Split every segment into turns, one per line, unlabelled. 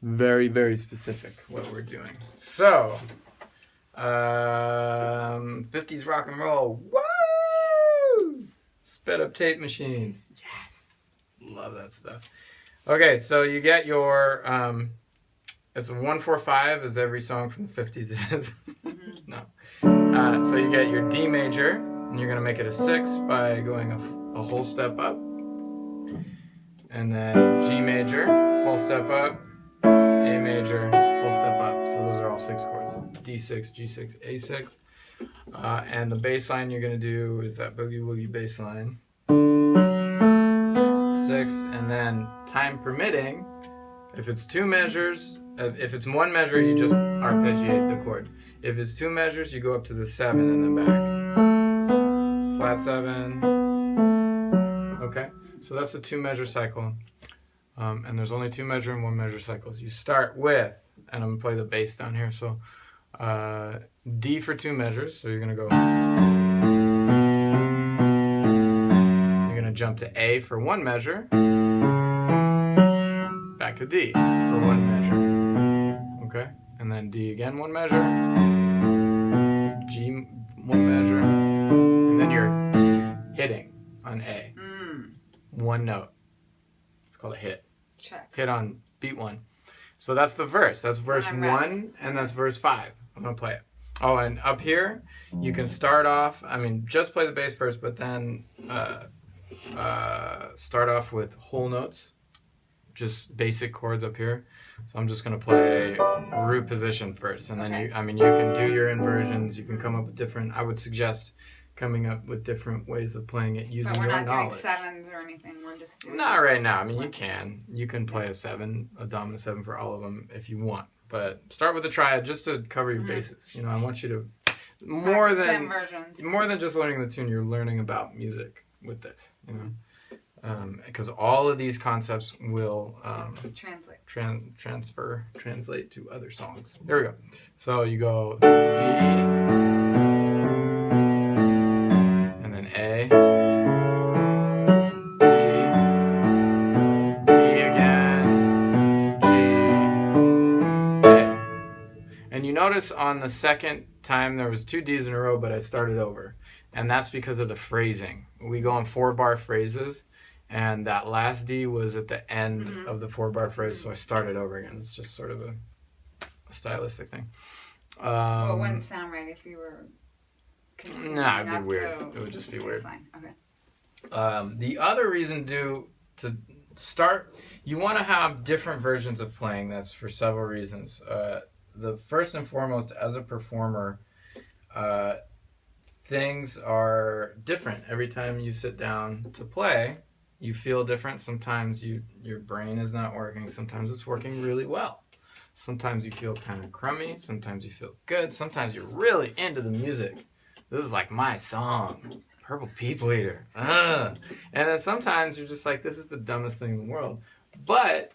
very, very specific what we're doing. So, 50s rock and roll. Woo! Sped up tape machines. Yes. Love that stuff. Okay, so you get your, it's a 1-4-5 as every song from the 50s is. No. So you get your D major, and you're going to make it a 6 by going a whole step up. And then G major, whole step up. A major, whole step up. So those are all 6 chords. D6, G6, A6. And the bass line you're going to do is that boogie woogie bass line. 6. And then time permitting, if it's 2 measures, if it's 1 measure, you just arpeggiate the chord. If it's 2 measures, you go up to the 7 and then back. Flat 7. Okay, so that's a 2 measure cycle. And there's only 2 measure and 1 measure cycles. You start with, and I'm going to play the bass down here, so D for 2 measures, so you're going to go, you're going to jump to A for 1 measure, back to D for 1 measure, okay? And then D again 1 measure, G 1 measure, and then you're hitting on A. 1 note. It's called a hit.
Check.
Hit on beat 1. So that's the verse. That's verse 1, and that's verse 5. I'm going to play it. Oh, and up here, you can start off, I mean, just play the bass first, but then start off with whole notes, just basic chords up here. So I'm just going to play root position first, and then you can do your inversions. You can come up with different, I would suggest coming up with different ways of playing it using your knowledge.
But we're not doing 7s or anything. We're just doing...
Not right now. I mean, you can play a 7, a dominant 7 for all of them if you want. But start with a triad just to cover your bases. You know, I want you to more than just learning the tune. You're learning about music with this. You know, because all of these concepts will translate to other songs. There we go. So you go D. A, D again, G, A. And you notice on the second time there was 2 Ds in a row, but I started over. And that's because of the phrasing. We go on 4-bar phrases, and that last D was at the end of the 4-bar phrase, so I started over again. It's just sort of a stylistic thing.
Well, it wouldn't sound right if you were...
Nah, it'd be weird. It would just be weird.
Okay.
The other reason to start, you want to have different versions of playing this for several reasons. The first and foremost, as a performer, things are different every time you sit down to play. You feel different. Sometimes your brain is not working. Sometimes it's working really well. Sometimes you feel kind of crummy. Sometimes you feel good. Sometimes you're really into the music. This is like my song, Purple People Eater. And then sometimes you're just like, this is the dumbest thing in the world. But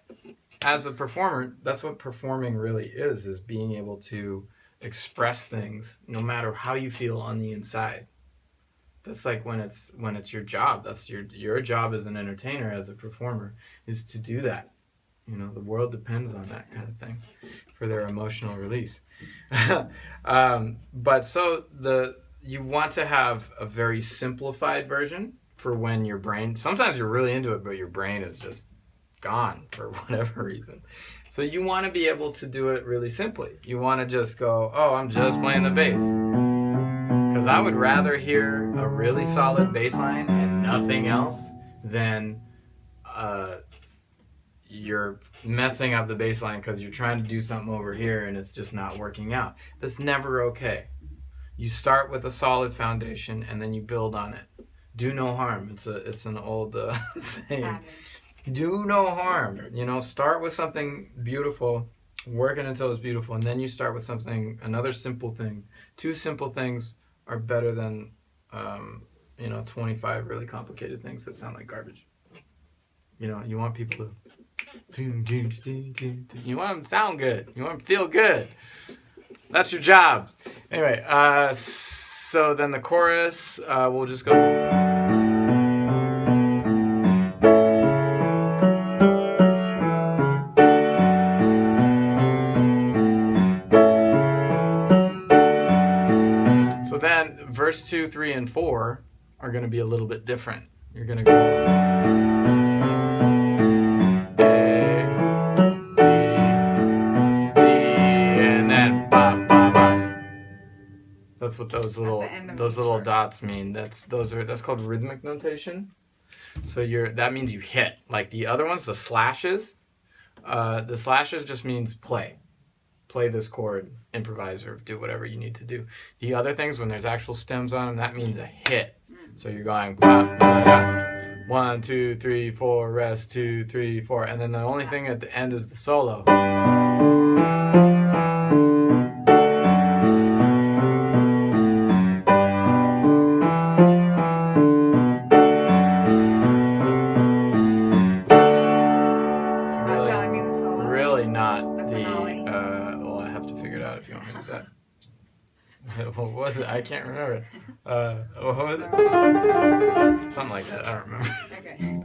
as a performer, that's what performing really is being able to express things no matter how you feel on the inside. That's like when it's your job. That's your job as an entertainer, as a performer, is to do that. You know, the world depends on that kind of thing for their emotional release. But so you want to have a very simplified version for when your brain, sometimes you're really into it, but your brain is just gone for whatever reason. So you want to be able to do it really simply. You want to just go, oh, I'm just playing the bass. Because I would rather hear a really solid bass line and nothing else than you're messing up the bass line because you're trying to do something over here and it's just not working out. That's never okay. You start with a solid foundation and then you build on it. Do no harm. It's an old saying. Do no harm. You know, start with something beautiful, work it until it's beautiful, and then you start with another simple thing. 2 simple things are better than 25 really complicated things that sound like garbage. You know, you want people to you want them to sound good. You want them to feel good. That's your job. Anyway, so then the chorus, we'll just go. verse 2, 3, and 4 are going to be a little bit different. You're going to go A, D, D, and then ba, ba, ba. That's what those little
verse.
dots mean. That's called rhythmic notation. So that means you hit. Like the other ones, the slashes. The slashes just means play this chord, improvise, or do whatever you need to do. The other things, when there's actual stems on them, that means a hit. So you're going 1, 2, 3, 4, rest, 2, 3, 4, and then the only thing at the end is the solo. If you want me to do that. What was it? I can't remember. What was it? Something like that. I don't remember.
Okay.